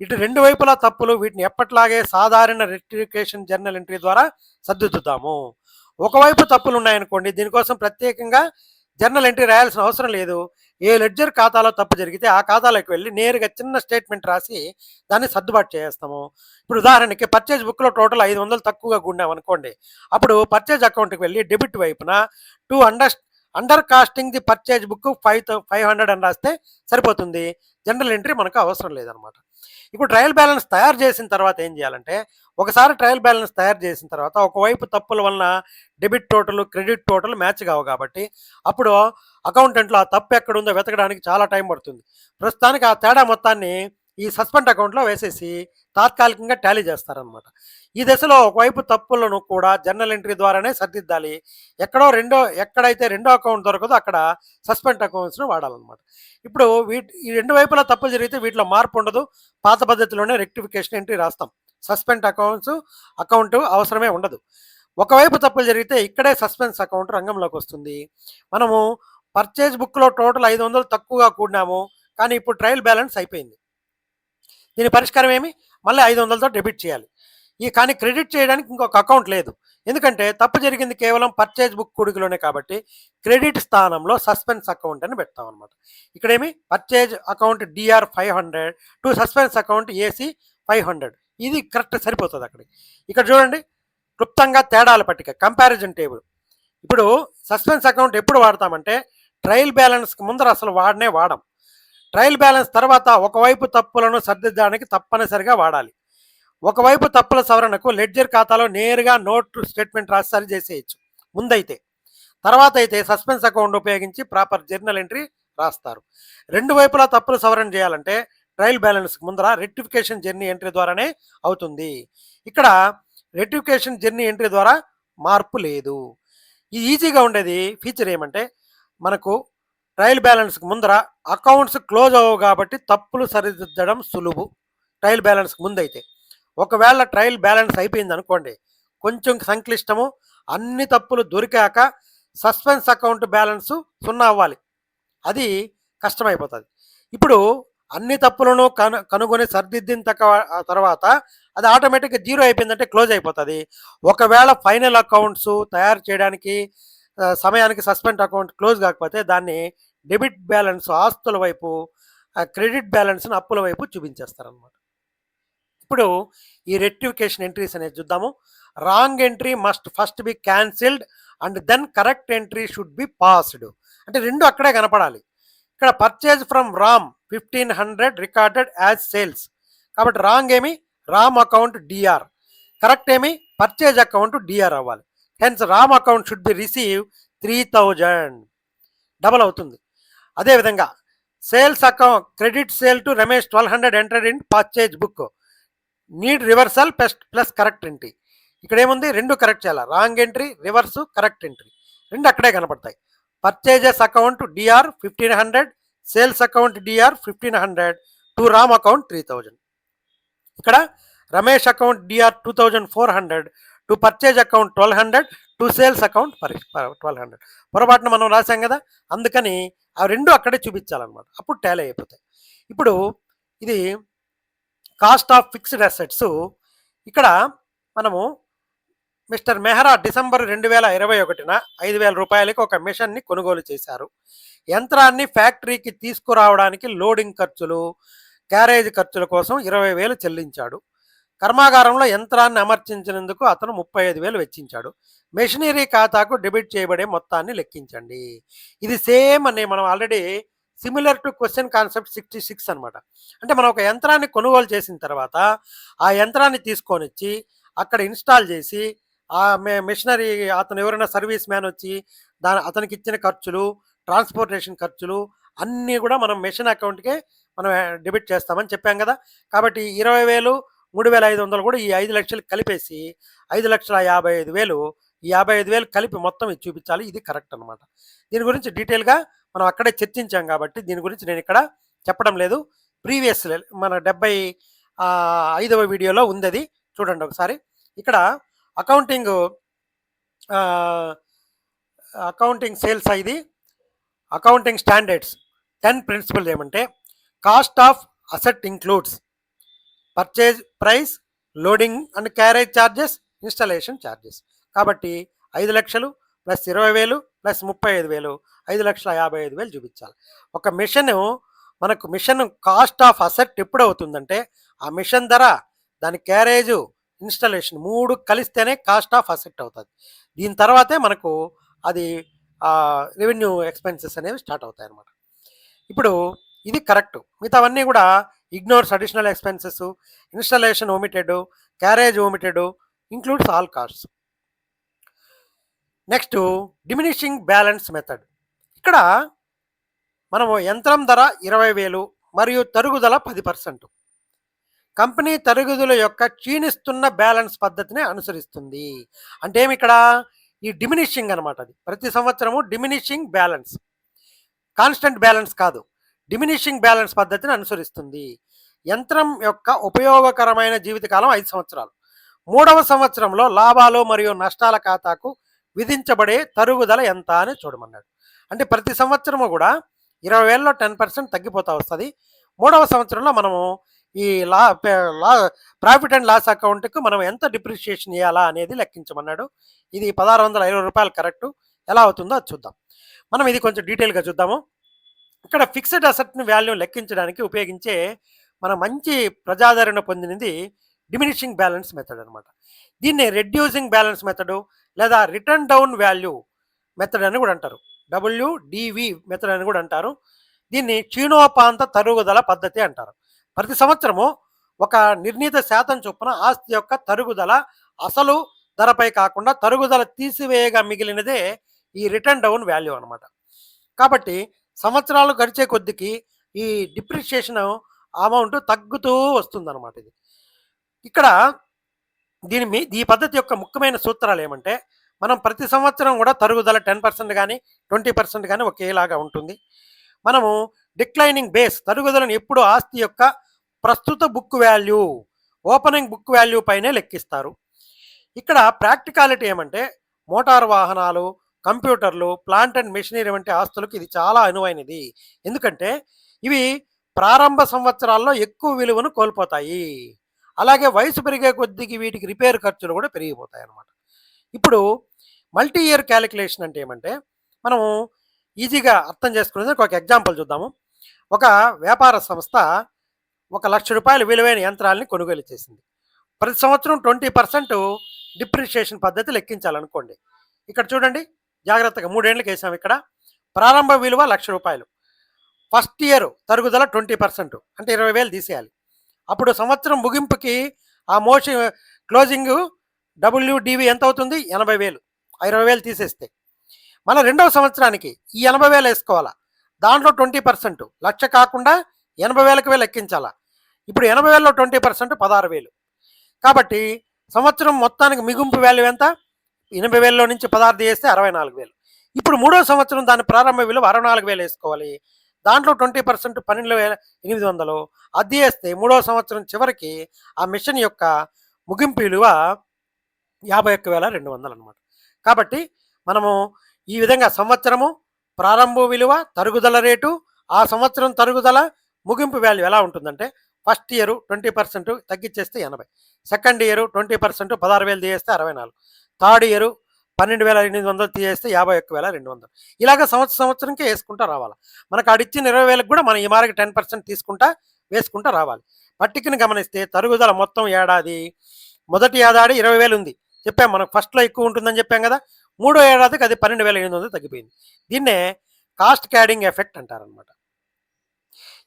ఇటు రెండు వైపులా తప్పులు, వీటిని ఎప్పట్లాగే సాధారణ రెక్టిఫికేషన్ జర్నల్ ఎంట్రీ ద్వారా సర్దిద్దుతాము. ఒకవైపు తప్పులు ఉన్నాయనుకోండి, దీనికోసం ప్రత్యేకంగా జర్నల్ ఎంట్రీ రాయాల్సిన అవసరం లేదు. ఏ లెడ్జర్ ఖాతాలో తప్పు జరిగితే ఆ ఖాతాలోకి వెళ్ళి నేరుగా చిన్న స్టేట్మెంట్ రాసి దాన్ని సర్దుబాటు చేస్తాము. ఇప్పుడు ఉదాహరణకి పర్చేజ్ బుక్లో టోటల్ 500 తక్కువగా గుండాం అనుకోండి, అప్పుడు పర్చేజ్ అకౌంట్కి వెళ్ళి డెబిట్ వైపున to undercasting the purchase book 500 అని రాస్తే సరిపోతుంది. జనరల్ ఎంట్రీ మనకు అవసరం లేదనమాట. ఇప్పుడు ట్రయల్ బ్యాలెన్స్ తయారు చేసిన తర్వాత ఏం చేయాలంటే, ఒకసారి ట్రయల్ బ్యాలెన్స్ తయారు చేసిన తర్వాత ఒకవైపు తప్పుల వలన debit total credit total match కావు కాబట్టి అప్పుడు అకౌంటెంట్లో ఆ తప్పు ఎక్కడుందో వెతకడానికి చాలా టైం పడుతుంది. ప్రస్తుతానికి ఆ తేడా మొత్తాన్ని ఈ సస్పెండ్ అకౌంట్లో వేసేసి తాత్కాలికంగా టాలీ చేస్తారనమాట. ఈ దశలో ఒకవైపు తప్పులను కూడా జర్నల్ ఎంట్రీ ద్వారానే సర్దిద్దాలి. ఎక్కడైతే రెండో అకౌంట్ దొరకదో అక్కడ సస్పెండ్ అకౌంట్స్ను వాడాలన్నమాట. ఇప్పుడు ఈ రెండు వైపులా తప్పులు జరిగితే వీటిలో మార్పు ఉండదు, పాత పద్ధతిలోనే రెక్టిఫికేషన్ ఎంట్రీ రాస్తాం. సస్పెండ్ అకౌంట్ అవసరమే ఉండదు. ఒకవైపు తప్పులు జరిగితే ఇక్కడే సస్పెన్స్ అకౌంట్ రంగంలోకి వస్తుంది. మనము పర్చేజ్ బుక్లో టోటల్ 500 తక్కువగా కూడినాము, కానీ ఇప్పుడు ట్రయల్ బ్యాలెన్స్ అయిపోయింది. దీని పరిష్కారం ఏమి, మళ్ళీ 500తో డెబిట్ చేయాలి. కానీ క్రెడిట్ చేయడానికి ఇంకొక అకౌంట్ లేదు, ఎందుకంటే తప్పు జరిగింది కేవలం పర్చేజ్ బుక్ కూడికలోనే కాబట్టి క్రెడిట్ స్థానంలో సస్పెన్స్ అకౌంట్ అని పెడతాం అనమాట. ఇక్కడేమి purchase account DR 500 to suspense account AC 500, ఇది కరెక్ట్ సరిపోతుంది అక్కడికి. ఇక్కడ చూడండి క్లుప్తంగా తేడాల పట్టిక, కంపారిజన్ టేబుల్. ఇప్పుడు సస్పెన్స్ అకౌంట్ ఎప్పుడు వాడతామంటే, ట్రయల్ బ్యాలెన్స్కి ముందర అసలు వాడం. ట్రయల్ బ్యాలెన్స్ తర్వాత ఒకవైపు తప్పులను సర్దిద్దడానికి తప్పనిసరిగా వాడాలి. ఒకవైపు తప్పుల సవరణకు లెడ్జర్ ఖాతాలో నేరుగా నోట్ స్టేట్మెంట్ రాసి సరి చేసేయచ్చు ముందైతే. తర్వాత అయితే సస్పెన్స్ అకౌంట్ ఉపయోగించి ప్రాపర్ జర్నల్ ఎంట్రీ రాస్తారు. రెండు వైపులా తప్పులు సవరణ చేయాలంటే ట్రయల్ బ్యాలెన్స్కి ముందర రెక్టిఫికేషన్ జర్నీ ఎంట్రీ ద్వారానే అవుతుంది. ఇక్కడ రెక్టిఫికేషన్ జర్నీ ఎంట్రీ ద్వారా మార్పు లేదు. ఇది ఈజీగా ఉండేది ఫీచర్ ఏమంటే, మనకు ట్రయల్ బ్యాలెన్స్కి ముందర అకౌంట్స్ క్లోజ్ అవ్వవు కాబట్టి తప్పులు సరిదిద్దడం సులువు. ట్రయల్ బ్యాలెన్స్కి ముందైతే ఒకవేళ ట్రయల్ బ్యాలెన్స్ అయిపోయింది అనుకోండి, కొంచెం సంక్లిష్టము, అన్ని తప్పులు దొరికాక సస్పెన్స్ అకౌంట్ బ్యాలెన్స్ 0 అవ్వాలి. అది కష్టమైపోతుంది. ఇప్పుడు అన్ని తప్పులను కనుగొని సరిదిద్దిన తర్వాత అది ఆటోమేటిక్గా 0 అయిపోయిందంటే క్లోజ్ అయిపోతుంది. ఒకవేళ ఫైనల్ అకౌంట్స్ తయారు చేయడానికి సమయానికి సస్పెండ్ అకౌంట్ క్లోజ్ కాకపోతే దాన్ని డెబిట్ బ్యాలెన్స్ ఆస్తుల వైపు, క్రెడిట్ బ్యాలెన్స్ని అప్పుల వైపు చూపించేస్తారనమాట. ఇప్పుడు ఈ రెక్టిఫికేషన్ ఎంట్రీస్ అనేది చూద్దాము. Wrong entry must first be cancelled and then correct entry should be passed. అంటే రెండు అక్కడే కనపడాలి. ఇక్కడ purchase from Ram 1500 recorded as sales. కాబట్టి రాంగ్ ఏమి, రామ్ అకౌంట్ డిఆర్. కరెక్ట్ ఏమి, పర్చేజ్ అకౌంట్ డిఆర్ అవ్వాలి. Hence Ram account should be receive 3000, double అవుతుంది. అదేవిధంగా sales account credit sale to Ramesh 1200 entered in purchase book, need reversal plus correct entry. ఇక్కడ ఏముంది, రెండు correct చేయాలి. Wrong entry, reverse, correct entry రెండు అక్కడే కనపడతాయి. Purchases account DR 1500, sales account DR 1500 to Ram account 3000. ఇక్కడ Ramesh account DR 2400 to purchase account 1200 to sales account 1200. పొరపాటున మనం రాసాం కదా, అందుకని ఆ రెండు అక్కడే చూపించాలన్నమాట. అప్పుడు టాలీ అయిపోతాయి. ఇప్పుడు ఇది కాస్ట్ ఆఫ్ ఫిక్స్డ్ అసెట్స్. ఇక్కడ మనము మిస్టర్ మెహ్రా డిసెంబర్ 2021న 5,000 రూపాయలకి ఒక మిషన్ని కొనుగోలు చేశారు. యంత్రాన్ని ఫ్యాక్టరీకి తీసుకురావడానికి లోడింగ్ ఖర్చులు, క్యారేజ్ ఖర్చుల కోసం 20,000 చెల్లించాడు. కర్మాగారంలో యంత్రాన్ని అమర్చించినందుకు అతను 35,000 వెచ్చించాడు. మెషినరీ ఖాతాకు డెబిట్ చేయబడే మొత్తాన్ని లెక్కించండి. ఇది సేమ్ అని మనం already similar to question concept 66 అనమాట. అంటే మనం ఒక యంత్రాన్ని కొనుగోలు చేసిన తర్వాత ఆ యంత్రాన్ని తీసుకొని వచ్చి అక్కడ ఇన్స్టాల్ చేసి ఆ మెషినరీ అతను ఎవరైనా సర్వీస్ మ్యాన్ వచ్చి అతనికి ఇచ్చిన ఖర్చులు, ట్రాన్స్పోర్టేషన్ ఖర్చులు అన్నీ కూడా మనం మెషిన్ అకౌంట్కే మనం డెబిట్ చేస్తామని చెప్పాం కదా. కాబట్టి 20,000, 3,500 కూడా ఈ 5 లక్షలు కలిపేసి 5,55,000, ఈ 55,000 కలిపి మొత్తం ఇది చూపించాలి. ఇది కరెక్ట్ అనమాట. దీని గురించి డీటెయిల్గా మనం అక్కడే చర్చించాం కాబట్టి దీని గురించి నేను ఇక్కడ చెప్పడం లేదు. ప్రీవియస్ మన 75వ వీడియోలో ఉంది, అది చూడండి ఒకసారి. ఇక్కడ అకౌంటింగ్ సేల్స్ ఇది అకౌంటింగ్ స్టాండర్డ్స్ 10 ప్రిన్సిపల్ ఏమంటే cost of asset includes purchase price, loading and carriage charges, installation charges. కాబట్టి 5 లక్షలు ప్లస్ 20,000 ప్లస్ 35,000, 5,55,000 చూపించాలి. ఒక మిషన్ కాస్ట్ ఆఫ్ అసెట్ ఎప్పుడు అవుతుందంటే ఆ మిషన్ ధర, దాని క్యారేజు, ఇన్స్టాలేషన్ 3 కలిస్తేనే కాస్ట్ ఆఫ్ అసెట్ అవుతుంది. దీని తర్వాతే మనకు అది రెవెన్యూ ఎక్స్పెన్సెస్ అనేవి స్టార్ట్ అవుతాయి అన్నమాట. ఇప్పుడు ఇది కరెక్ట్. మిగతావన్నీ కూడా ignores additional expenses, installation omitted, carriage omitted, includes all costs. Next diminishing balance method. ఇక్కడ మనము యంత్రం ధర 20,000 మరియు తరుగుదల 10%. కంపెనీ తరుగుదల యొక్క క్షీణిస్తున్న బ్యాలెన్స్ పద్ధతిని అనుసరిస్తుంది. అంటే ఏమి ఇక్కడ ఈ డిమినిషింగ్ అనమాట. అది ప్రతి సంవత్సరము డిమినిషింగ్ బ్యాలెన్స్, కాన్స్టెంట్ బ్యాలెన్స్ కాదు, డిమినిషింగ్ బ్యాలెన్స్ పద్ధతిని అనుసరిస్తుంది. యంత్రం యొక్క ఉపయోగకరమైన జీవితకాలం 5 సంవత్సరాలు. 3వ సంవత్సరంలో లాభాలు మరియు నష్టాల ఖాతాకు విధించబడే తరుగుదల ఎంత అని చూడమన్నాడు. అంటే ప్రతి సంవత్సరము కూడా 20,000లో 10% తగ్గిపోతూ వస్తుంది. 3వ సంవత్సరంలో మనము ఈ ప్రాఫిట్ అండ్ లాస్ అకౌంట్కు మనం ఎంత డిప్రిషియేషన్ చేయాలా అనేది లెక్కించమన్నాడు. ఇది 1,650 రూపాయలు కరెక్టు. ఎలా అవుతుందో అది చూద్దాం. మనం ఇది కొంచెం డీటెయిల్గా చూద్దాము. ఇక్కడ ఫిక్స్డ్ అసెట్ని వాల్యూ లెక్కించడానికి ఉపయోగించే మన మంచి ప్రజాదరణ పొందినది డిమినిషింగ్ బ్యాలెన్స్ మెథడ్ అనమాట. దీన్ని రెడ్యూసింగ్ బ్యాలెన్స్ మెథడు లేదా రిటర్న్ డౌన్ వాల్యూ మెథడ్ అని కూడా అంటారు. WDV మెథడ్ అని కూడా అంటారు. దీన్ని క్షీణోపాంత తరుగుదల పద్ధతి అంటారు. ప్రతి సంవత్సరము ఒక నిర్ణీత శాతం చొప్పున ఆస్తి యొక్క తరుగుదల అసలు ధరపై కాకుండా తరుగుదల తీసివేయగా మిగిలినదే ఈ రిటర్న్ డౌన్ వాల్యూ అనమాట. కాబట్టి సంవత్సరాలు గడిచే కొద్దికి ఈ డిప్రిషియేషన్ అమౌంట్ తగ్గుతూ వస్తుందన్నమాట. ఇది ఇక్కడ ఈ పద్ధతి యొక్క ముఖ్యమైన సూత్రాలు ఏమంటే మనం ప్రతి సంవత్సరం కూడా తరుగుదల 10% కానీ 20% కానీ ఒకేలాగా ఉంటుంది. మనము డిక్లైనింగ్ బేస్ తరుగుదలను ఎప్పుడు ఆస్తి యొక్క ప్రస్తుత book value, opening book value పైనే లెక్కిస్తారు. ఇక్కడ ప్రాక్టికాలిటీ ఏమంటే మోటార్ వాహనాలు, కంప్యూటర్లు, ప్లాంట్ అండ్ మెషినరీ వంటి ఆస్తులకు ఇది చాలా అనువైనది. ఎందుకంటే ఇవి ప్రారంభ సంవత్సరాల్లో ఎక్కువ విలువను కోల్పోతాయి. అలాగే వయసు పెరిగే కొద్దికి వీటికి రిపేర్ ఖర్చులు కూడా పెరిగిపోతాయి అన్నమాట. ఇప్పుడు మల్టీ ఇయర్ క్యాలిక్యులేషన్ అంటే ఏమంటే మనము ఈజీగా అర్థం చేసుకునేందుకు ఒక ఎగ్జాంపుల్ చూద్దాము. ఒక వ్యాపార సంస్థ ₹1,00,000 విలువైన యంత్రాలని కొనుగోలు చేసింది. ప్రతి సంవత్సరం 20% డిప్రిషియేషన్ పద్ధతి లెక్కించాలనుకోండి. ఇక్కడ చూడండి జాగ్రత్తగా 3 ఏళ్ళకి వేసాం. ఇక్కడ ప్రారంభ విలువ ₹1,00,000, ఫస్ట్ ఇయర్ తరుగుదల 20% అంటే 20,000 తీసేయాలి. అప్పుడు సంవత్సరం ముగింపుకి ఆ క్లోజింగ్ WDV ఎంత అవుతుంది? 80,000. 20,000 తీసేస్తే మళ్ళీ రెండవ సంవత్సరానికి ఈ 80,000 వేసుకోవాలా. దాంట్లో 20% లక్ష కాకుండా 80,000కి లెక్కించాలా. ఇప్పుడు 80,000లో 20% 16,000. కాబట్టి సంవత్సరం మొత్తానికి మిగుంపు వాల్యూ ఎంత? 80,000లో నుంచి 16 తీస్తే 64,000. ఇప్పుడు మూడో సంవత్సరం దాని ప్రారంభ విలువ 64,000 వేసుకోవాలి. దాంట్లో 20% 12,800 అది వేస్తే మూడో సంవత్సరం చివరికి ఆ మిషన్ యొక్క ముగింపు విలువ 51,200 అనమాట. కాబట్టి మనము ఈ విధంగా సంవత్సరము ప్రారంభ విలువ, తరుగుదల రేటు, ఆ సంవత్సరం తరుగుదల, ముగింపు వాల్యూ ఎలా ఉంటుందంటే ఫస్ట్ ఇయర్ 20% తగ్గించేస్తే 80, సెకండ్ ఇయర్ 20% 16,000 తీసేస్తే 64, థర్డ్ ఇయర్ 12,800 తీసేస్తే 51,200. ఇలాగ సంవత్సరంకి వేసుకుంటూ రావాలి. మనకు ఆడిచ్చిన 20,000కి కూడా మనం ఈ మారికి 10% తీసుకుంటా వేసుకుంటూ రావాలి. పట్టికను గమనిస్తే తరుగుదల మొత్తం ఏడాది, మొదటి ఏడాది 20,000 ఉంది చెప్పాం, మనకు ఫస్ట్లో ఎక్కువ ఉంటుందని చెప్పాం కదా. మూడో ఏడాదికి అది 12,800 తగ్గిపోయింది. దీన్నే కాస్ట్ క్యాడింగ్ ఎఫెక్ట్ అంటారనమాట.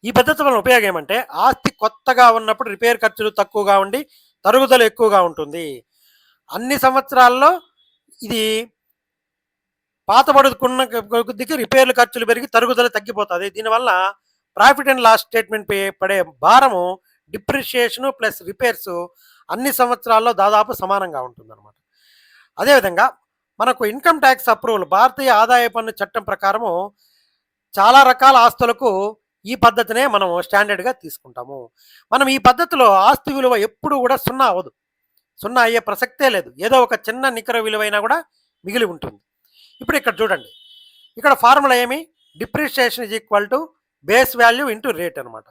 ఈ పద్ధతి వల్ల ఉపయోగం ఏమంటే ఆస్తి కొత్తగా ఉన్నప్పుడు రిపేర్ ఖర్చులు తక్కువగా ఉండి తరుగుదల ఎక్కువగా ఉంటుంది. అన్ని సంవత్సరాల్లో ఇది పాతబడుకున్న కొద్దికి రిపేర్లు ఖర్చులు పెరిగి తరుగుదల తగ్గిపోతుంది. దీనివల్ల ప్రాఫిట్ అండ్ లాస్ స్టేట్మెంట్ పడే భారము డిప్రిషియేషను ప్లస్ రిపేర్స్ అన్ని సంవత్సరాల్లో దాదాపు సమానంగా ఉంటుందన్నమాట. అదేవిధంగా మనకు ఇన్కమ్ ట్యాక్స్ అప్రూవల్, భారతీయ ఆదాయ పన్ను చట్టం ప్రకారము చాలా రకాల ఆస్తులకు ఈ పద్ధతినే మనం స్టాండర్డ్గా తీసుకుంటాము. మనం ఈ పద్ధతిలో ఆస్తి విలువ ఎప్పుడు కూడా సున్నా అవ్వదు, సున్నా అయ్యే ప్రసక్తే లేదు. ఏదో ఒక చిన్న నికర విలువైనా కూడా మిగిలి ఉంటుంది. ఇప్పుడు ఇక్కడ చూడండి, ఇక్కడ ఫార్ములా ఏమి? Depreciation is equal to base value into rate అనమాట.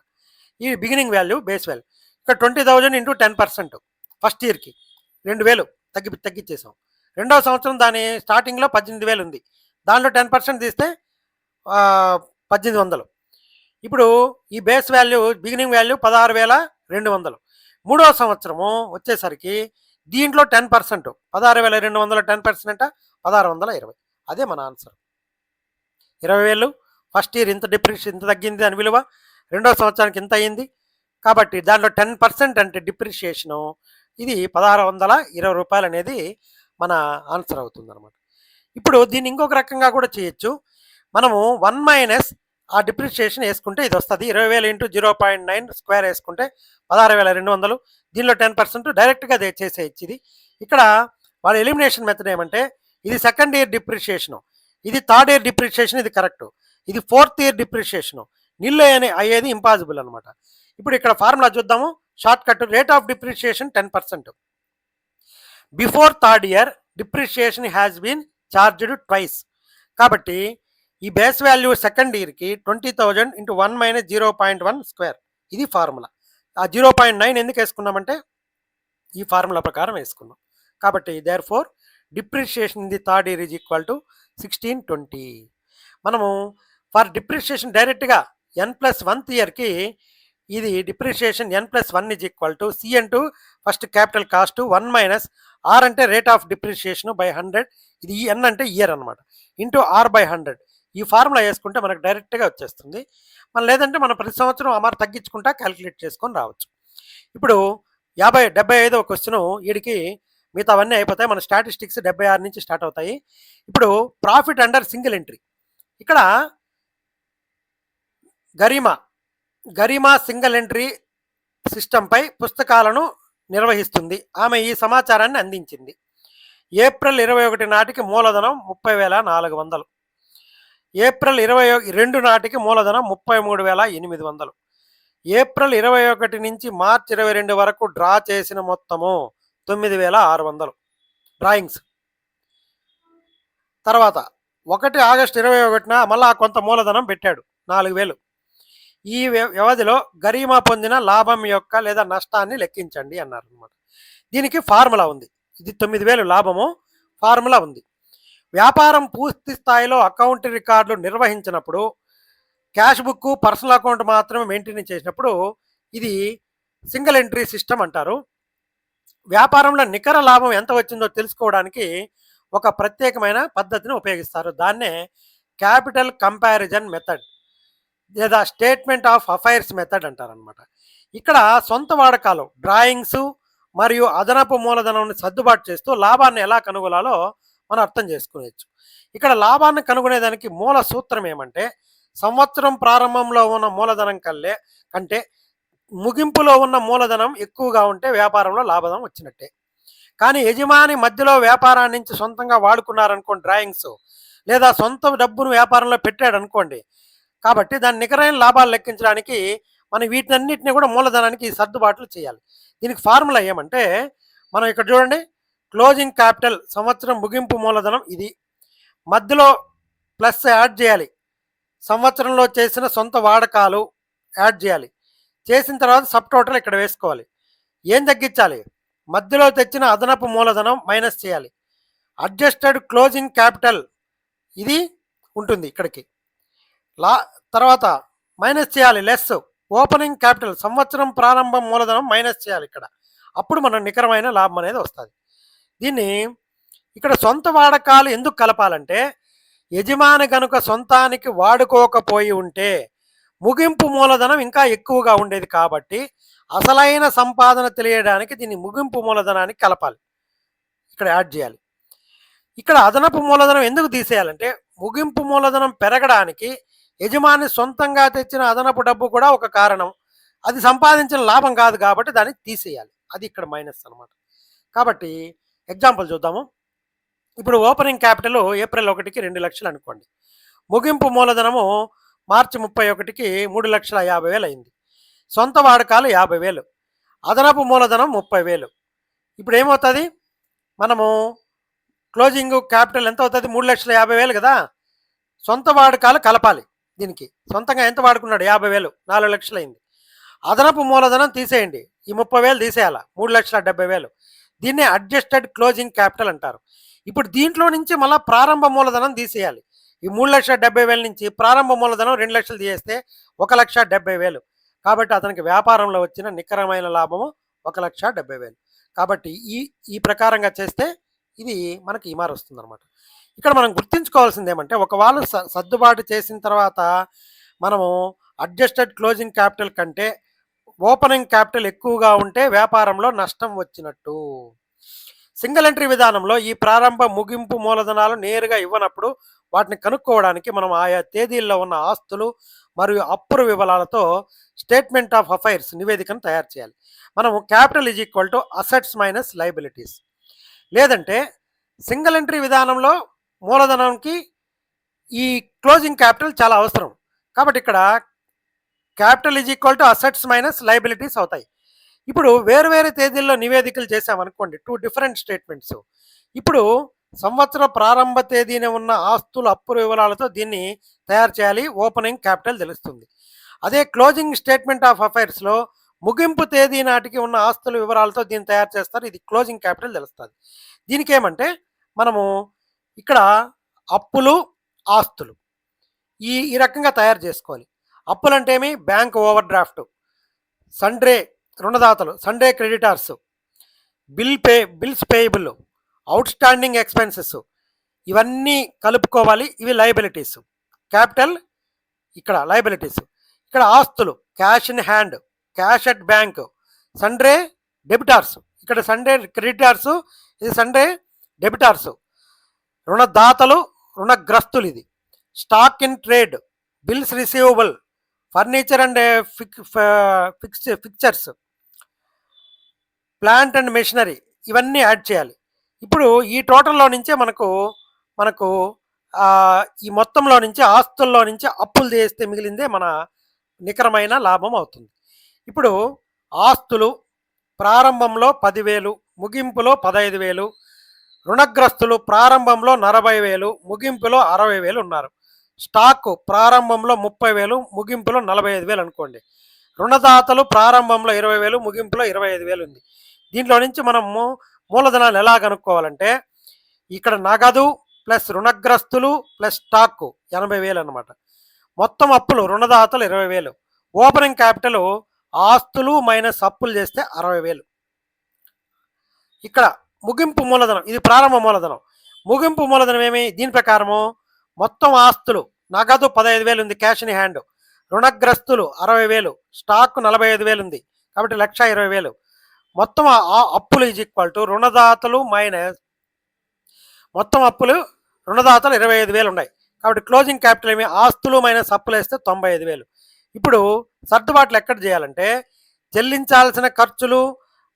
ఈ బిగినింగ్ వాల్యూ బేస్ వాల్యూ. ఇక్కడ 20,000 ఇంటూ 10% ఫస్ట్ ఇయర్కి 2,000 తగ్గించేసాం. రెండవ సంవత్సరం దాని స్టార్టింగ్లో 18,000 ఉంది, దాంట్లో 10% తీస్తే 1,800. ఇప్పుడు ఈ బేస్ వాల్యూ బిగినింగ్ వాల్యూ 16,200. మూడవ సంవత్సరము వచ్చేసరికి దీంట్లో 10%, 16,200 10% అంటే 1,620. అదే మన ఆన్సర్. 20,000 ఫస్ట్ ఇయర్ ఇంత డిప్రిషియేషన్ ఇంత తగ్గింది అని విలువ, రెండవ సంవత్సరానికి ఇంత అయింది. కాబట్టి దాంట్లో 10% అంటే డిప్రిషియేషను ఇది 1,620 రూపాయలు అనేది మన ఆన్సర్ అవుతుంది అనమాట. ఇప్పుడు దీన్ని ఇంకొక రకంగా కూడా చేయొచ్చు. మనము 1 మైనస్ ఆ డిప్రిషియేషన్ వేసుకుంటే ఇది వస్తుంది. 20,000 ఇంటూ 0.9 స్క్వేర్ వేసుకుంటే 16,200. దీనిలో 10% డైరెక్ట్గా చేసేయచ్చు. ఇది ఇక్కడ వాళ్ళ ఎలిమినేషన్ మెథడ్ ఏమంటే ఇది సెకండ్ ఇయర్ డిప్రిషియేషను, ఇది థర్డ్ ఇయర్ డిప్రిషియేషన్, ఇది కరెక్ట్, ఇది ఫోర్త్ ఇయర్ డిప్రిషియేషను, నిల్లు అయ్యేది ఇంపాసిబుల్ అనమాట. ఇప్పుడు ఇక్కడ ఫార్ములా చూద్దాము. Shortcut, rate of depreciation 10%. Before third year depreciation has been charged twice. కాబట్టి ఈ బేస్ వాల్యూ సెకండ్ ఇయర్కి 20,000 ఇంటూ 1 మైనస్ 0.1 స్క్వేర్, ఇది ఫార్ములా. ఆ 0.9 ఎందుకు వేసుకున్నామంటే ఈ ఫార్ములా ప్రకారం వేసుకున్నాం. కాబట్టి therefore depreciation in the third year is equal to 1620. మనము ఫర్ డిప్రిషియేషన్ డైరెక్ట్గా n+1th ఇయర్కి ఇది depreciation n+1 is equal to C అంటూ first capital cost 1 minus R అంటే రేట్ ఆఫ్ డిప్రిషియేషన్ బై 100, ఇది ఎన్ అంటే ఇయర్ అనమాట, ఇంటూ ఆర్ బై 100. ఈ ఫార్ములా వేసుకుంటే మనకు డైరెక్ట్గా వచ్చేస్తుంది. మనం లేదంటే మనం ప్రతి సంవత్సరం అమార్ తగ్గించుకుంటా క్యాలిక్యులేట్ చేసుకొని రావచ్చు. ఇప్పుడు 75వ క్వశ్చన్ వీడికి మిగతావన్నీ అయిపోతాయి. మన స్టాటిస్టిక్స్ 76 నుంచి స్టార్ట్ అవుతాయి. ఇప్పుడు ప్రాఫిట్ అండర్ సింగిల్ ఎంట్రీ. ఇక్కడ గరిమా సింగిల్ ఎంట్రీ సిస్టంపై పుస్తకాలను నిర్వహిస్తుంది. ఆమె ఈ సమాచారాన్ని అందించింది. ఏప్రిల్ 21 నాటికి మూలధనం 30,400. ఏప్రిల్ 22 నాటికి మూలధనం 33,800. ఏప్రిల్ 21 నుంచి మార్చి 22 వరకు డ్రా చేసిన మొత్తము 9,600 డ్రాయింగ్స్. తర్వాత 1 ఆగస్టు 21న మళ్ళా కొంత మూలధనం పెట్టాడు 4,000. ఈ వ్యవధిలో గరీమా పొందిన లాభం యొక్క లేదా నష్టాన్ని లెక్కించండి అన్నారు అనమాట. దీనికి ఫార్ములా ఉంది. ఇది 9,000 లాభము, ఫార్ములా ఉంది. వ్యాపారం పూర్తి స్థాయిలో అకౌంట్ రికార్డులు నిర్వహించినప్పుడు, క్యాష్ బుక్, పర్సనల్ అకౌంట్ మాత్రమే మెయింటైన్ చేసినప్పుడు ఇది సింగిల్ ఎంట్రీ సిస్టమ్ అంటారు. వ్యాపారంలో నికర లాభం ఎంత వచ్చిందో తెలుసుకోవడానికి ఒక ప్రత్యేకమైన పద్ధతిని ఉపయోగిస్తారు. దాన్నే క్యాపిటల్ కంపారిజన్ మెథడ్ లేదా స్టేట్మెంట్ ఆఫ్ అఫైర్స్ మెథడ్ అంటారనమాట. ఇక్కడ సొంత వాడకాలు, డ్రాయింగ్స్ మరియు అదనపు మూలధనాన్ని సర్దుబాటు చేస్తూ లాభాన్ని ఎలా కనుగొనాలో మనం అర్థం చేసుకోవచ్చు. ఇక్కడ లాభాన్ని కనుగొనేదానికి మూల సూత్రం ఏమంటే, సంవత్సరం ప్రారంభంలో ఉన్న మూలధనం కంటే ముగింపులో ఉన్న మూలధనం ఎక్కువగా ఉంటే వ్యాపారంలో లాభం వచ్చినట్టే. కానీ యజమాని మధ్యలో వ్యాపారాన్ని నుంచి సొంతంగా వాడుకున్నారనుకోండి డ్రాయింగ్స్, లేదా సొంత డబ్బును వ్యాపారంలో పెట్టాడు అనుకోండి, కాబట్టి దాని నికరైన లాభాలు లెక్కించడానికి మనం వీటన్నిటిని కూడా మూలధనానికి సర్దుబాట్లు చేయాలి. దీనికి ఫార్ములా ఏమంటే, మనం ఇక్కడ చూడండి, క్లోజింగ్ క్యాపిటల్ సంవత్సరం ముగింపు మూలధనం ఇది, మధ్యలో ప్లస్ యాడ్ చేయాలి, సంవత్సరంలో చేసిన సొంత వాడకాలు యాడ్ చేయాలి, చేసిన తర్వాత సబ్ టోటల్ ఇక్కడ వేసుకోవాలి. ఏం తగ్గించాలి? మధ్యలో తెచ్చిన అదనపు మూలధనం మైనస్ చేయాలి. అడ్జస్టెడ్ క్లోజింగ్ క్యాపిటల్ ఇది ఉంటుంది ఇక్కడికి, తర్వాత మైనస్ చేయాలి లెస్ ఓపెనింగ్ క్యాపిటల్ సంవత్సరం ప్రారంభం మూలధనం మైనస్ చేయాలి ఇక్కడ. అప్పుడు మనం నికరమైన లాభం అనేది వస్తుంది. దీన్ని ఇక్కడ సొంత వాడకాలు ఎందుకు కలపాలంటే, యజమాని కనుక సొంతానికి వాడుకోకపోయి ఉంటే ముగింపు మూలధనం ఇంకా ఎక్కువగా ఉండేది కాబట్టి అసలైన సంపాదన తెలియడానికి దీన్ని ముగింపు మూలధనానికి కలపాలి, ఇక్కడ యాడ్ చేయాలి. ఇక్కడ అదనపు మూలధనం ఎందుకు తీసేయాలంటే, ముగింపు మూలధనం పెరగడానికి యజమాని సొంతంగా తెచ్చిన అదనపు డబ్బు కూడా ఒక కారణం. అది సంపాదించిన లాభం కాదు కాబట్టి దాన్ని తీసేయాలి. అది ఇక్కడ మైనస్ అనమాట. కాబట్టి ఎగ్జాంపుల్ చూద్దాము. ఇప్పుడు ఓపెనింగ్ క్యాపిటల్ ఏప్రిల్ 1కి 2 లక్షలు అనుకోండి. ముగింపు మూలధనము మార్చి 31కి 3,50,000 అయింది. సొంత వాడకాలు 50,000, అదనపు మూలధనం 30,000. ఇప్పుడు ఏమవుతుంది? మనము క్లోజింగ్ క్యాపిటల్ ఎంత అవుతుంది? 3,50,000 కదా. సొంత వాడకాలు కలపాలి. దీనికి సొంతంగా ఎంత వాడుకున్నాడు? 50,000, 4 లక్షలు అయింది. అదనపు మూలధనం తీసేయండి, ఈ 30,000 తీసేయాలా, 3,70,000. దీన్నే అడ్జస్టెడ్ క్లోజింగ్ క్యాపిటల్ అంటారు. ఇప్పుడు దీంట్లో నుంచి మళ్ళీ ప్రారంభ మూలధనం తీసేయాలి. ఈ 3,70,000 నుంచి ప్రారంభ మూలధనం 2 లక్షలు తీసేస్తే 1,70,000. కాబట్టి అతనికి వ్యాపారంలో వచ్చిన నికరమైన లాభము 1,70,000. కాబట్టి ఈ ప్రకారంగా చేస్తే ఇది మనకి ఈమార్ వస్తుంది అనమాట. ఇక్కడ మనం గుర్తుంచుకోవాల్సింది ఏమంటే, ఒకవేళ సర్దుబాటు చేసిన తర్వాత మనము అడ్జస్టెడ్ క్లోజింగ్ క్యాపిటల్ కంటే ఓపెనింగ్ క్యాపిటల్ ఎక్కువగా ఉంటే వ్యాపారంలో నష్టం వచ్చినట్టు. సింగిల్ ఎంట్రీ విధానంలో ఈ ప్రారంభ ముగింపు మూలధనాలు నేరుగా ఇవ్వనప్పుడు వాటిని కనుక్కోవడానికి మనం ఆయా తేదీల్లో ఉన్న ఆస్తులు మరియు అప్పుల వివరాలతో స్టేట్మెంట్ ఆఫ్ అఫైర్స్ నివేదికను తయారు చేయాలి. మనము capital is equal to assets minus liabilities. లేదంటే సింగిల్ ఎంట్రీ విధానంలో మూలధనంకి ఈ క్లోజింగ్ క్యాపిటల్ చాలా అవసరం కాబట్టి ఇక్కడ capital is equal to assets minus liabilities అవుతాయి. ఇప్పుడు వేరు వేరు తేదీల్లో నివేదికలు చేసామనుకోండి, 2 డిఫరెంట్ స్టేట్మెంట్స్. ఇప్పుడు సంవత్సర ప్రారంభ తేదీన ఉన్న ఆస్తుల అప్పుల వివరాలతో దీన్ని తయారు చేయాలి, ఓపెనింగ్ క్యాపిటల్ తెలుస్తుంది. అదే క్లోజింగ్ స్టేట్మెంట్ ఆఫ్ అఫైర్స్లో ముగింపు తేదీ నాటికి ఉన్న ఆస్తుల వివరాలతో దీన్ని తయారు చేస్తారు, ఇది క్లోజింగ్ క్యాపిటల్ తెలుస్తుంది. దీనికి ఏమంటే మనము ఇక్కడ అప్పులు ఆస్తులు ఈ రకంగా తయారు చేసుకోవాలి. అప్పులు అంటే ఏమి? బ్యాంక్ ఓవర్ డ్రాఫ్ట్, సండ్రే రుణదాతలు, Sunday creditors, bills payable, out standing expenses, ఇవన్నీ కలుపుకోవాలి. ఇవి లయబిలిటీస్. క్యాపిటల్ ఇక్కడ లయబిలిటీస్. ఇక్కడ ఆస్తులు cash in hand, cash at bank, Sunday debtors, ఇక్కడ సండే క్రెడిటార్స్, ఇది సండే డెబిటార్స్. రుణదాతలు రుణగ్రస్తులు, ఇది stock in trade, bills receivable, furniture and fixtures, plant and machinery, ఇవన్నీ యాడ్ చేయాలి. ఇప్పుడు ఈ టోటల్లో నుంచే మనకు ఈ మొత్తంలో నుంచి ఆస్తుల్లో నుంచి అప్పులు చేస్తే మిగిలిందే మన నికరమైన లాభం అవుతుంది. ఇప్పుడు ఆస్తులు ప్రారంభంలో 10,000, ముగింపులో 15,000, రుణగ్రస్తులు ప్రారంభంలో 40,000, ముగింపులో 60,000 ఉన్నారు. స్టాకు ప్రారంభంలో 30,000, ముగింపులో 45,000 అనుకోండి. రుణదాతలు ప్రారంభంలో 20,000, ముగింపులో 25,000 ఉంది. దీంట్లో నుంచి మనము మూలధనాలు ఎలా కనుక్కోవాలంటే, ఇక్కడ నగదు ప్లస్ రుణగ్రస్తులు ప్లస్ స్టాకు 80,000 అనమాట. మొత్తం అప్పులు రుణదాతలు 20,000, ఓపెనింగ్ క్యాపిటల్ ఆస్తులు మైనస్ అప్పులు చేస్తే 60,000. ఇక్కడ ముగింపు మూలధనం, ఇది ప్రారంభ మూలధనం. ముగింపు మూలధనం ఏమి? దీని ప్రకారము మొత్తం ఆస్తులు నగదు 15,000 ఉంది, క్యాష్ ఇన్ హ్యాండ్. రుణగ్రస్తులు 60,000, స్టాక్ 45,000 ఉంది, కాబట్టి 1,20,000. మొత్తం అప్పులు ఈజ్ ఈక్వల్ టు రుణదాతలు మైనస్ మొత్తం అప్పులు రుణదాతలు 25,000 ఉన్నాయి, కాబట్టి క్లోజింగ్ క్యాపిటల్ ఏమి? ఆస్తులు మైనస్ అప్పులు వేస్తే 95,000. ఇప్పుడు సర్దుబాట్లు ఎక్కడ చేయాలంటే, చెల్లించాల్సిన ఖర్చులు,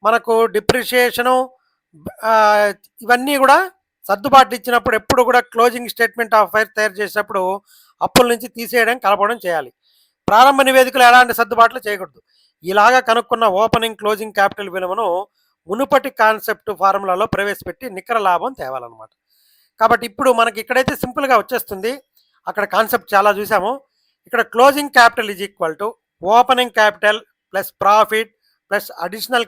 మనకు డిప్రిషియేషను, ఇవన్నీ కూడా సర్దుబాటు ఇచ్చినప్పుడు ఎప్పుడు కూడా క్లోజింగ్ స్టేట్మెంట్ ఆఫ్ అఫైర్స్ తయారు చేసేటప్పుడు అప్పుల నుంచి తీసేయడం, కలపడం చేయాలి. ప్రారంభ నివేదికలు ఎలాంటి సర్దుబాట్లు చేయకూడదు. ఇలాగా కనుక్కున్న ఓపెనింగ్ క్లోజింగ్ క్యాపిటల్ విలువను మునుపటి కాన్సెప్ట్ ఫార్ములాలో ప్రవేశపెట్టి నికర లాభం తేవాలన్నమాట. కాబట్టి ఇప్పుడు మనకి ఇక్కడైతే సింపుల్గా వచ్చేస్తుంది. అక్కడ కాన్సెప్ట్ చాలా చూసాము. ఇక్కడ closing capital is equal to opening capital plus profit plus additional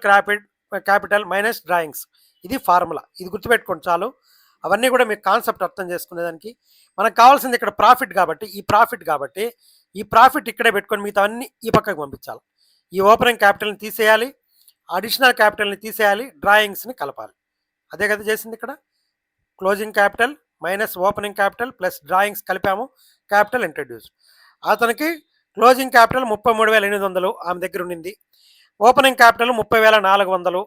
capital minus drawings. ఇది ఫార్ములా, ఇది గుర్తుపెట్టుకోండి చాలు. అవన్నీ కూడా మీకు కాన్సెప్ట్ అర్థం చేసుకునేదానికి. మనకు కావాల్సింది ఇక్కడ ప్రాఫిట్ కాబట్టి ఈ ప్రాఫిట్ ఇక్కడే పెట్టుకొని మిగతా అన్ని ఈ పక్కకు పంపించాలి. ఈ ఓపెనింగ్ క్యాపిటల్ని తీసేయాలి, అడిషనల్ క్యాపిటల్ని తీసేయాలి, డ్రాయింగ్స్ని కలపాలి. అదే కదా చేసింది ఇక్కడ. Closing capital minus opening capital plus drawings కలిపాము, క్యాపిటల్ ఇంట్రడ్యూస్. అతనికి క్లోజింగ్ క్యాపిటల్ 33,800 ఆమె దగ్గర ఉండింది. ఓపెనింగ్ క్యాపిటల్ 30,400,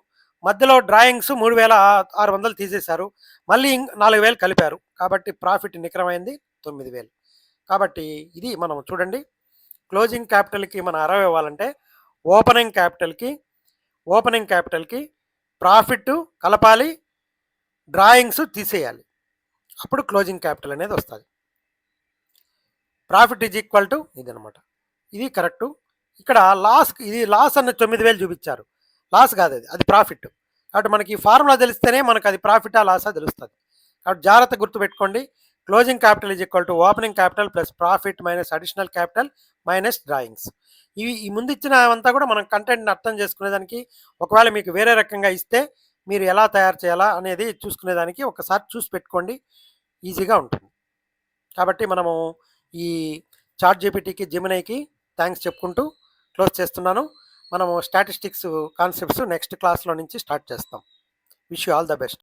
మధ్యలో డ్రాయింగ్స్ 3,600 తీసేశారు, మళ్ళీ 4,000 కలిపారు, కాబట్టి ప్రాఫిట్ నికరమైంది 9,000. కాబట్టి ఇది మనం చూడండి, క్లోజింగ్ క్యాపిటల్కి మనం 60 ఇవ్వాలంటే ఓపెనింగ్ క్యాపిటల్కి ప్రాఫిట్ కలపాలి, డ్రాయింగ్స్ తీసేయాలి, అప్పుడు క్లోజింగ్ క్యాపిటల్ అనేది వస్తుంది. ప్రాఫిట్ ఈజ్ ఈక్వల్ టు ఇది అనమాట. ఇది కరెక్టు. ఇక్కడ ఇది లాస్ అన్న 9,000 చూపించారు, లాస్ కాదు, అది ప్రాఫిట్. కాబట్టి మనకి ఈ ఫార్ములా తెలిస్తేనే మనకు అది ప్రాఫిటా లాసా తెలుస్తుంది. కాబట్టి జాగ్రత్త గుర్తుపెట్టుకోండి, closing capital is equal to opening capital plus profit minus additional capital minus drawings. ఈ ముందు ఇచ్చినవంతా కూడా మనం కంటెంట్ని అర్థం చేసుకునేదానికి, ఒకవేళ మీకు వేరే రకంగా ఇస్తే మీరు ఎలా తయారు చేయాలా అనేది చూసుకునేదానికి ఒకసారి చూసి పెట్టుకోండి, ఈజీగా ఉంటుంది. కాబట్టి మనము ఈ చాట్ జీపీటీకి, జెమినైకి థ్యాంక్స్ చెప్పుకుంటూ క్లోజ్ చేస్తున్నాను. మనము స్టాటిస్టిక్స్ కాన్సెప్ట్స్ నెక్స్ట్ క్లాస్లో నుంచి స్టార్ట్ చేస్తాం. Wish you all the best.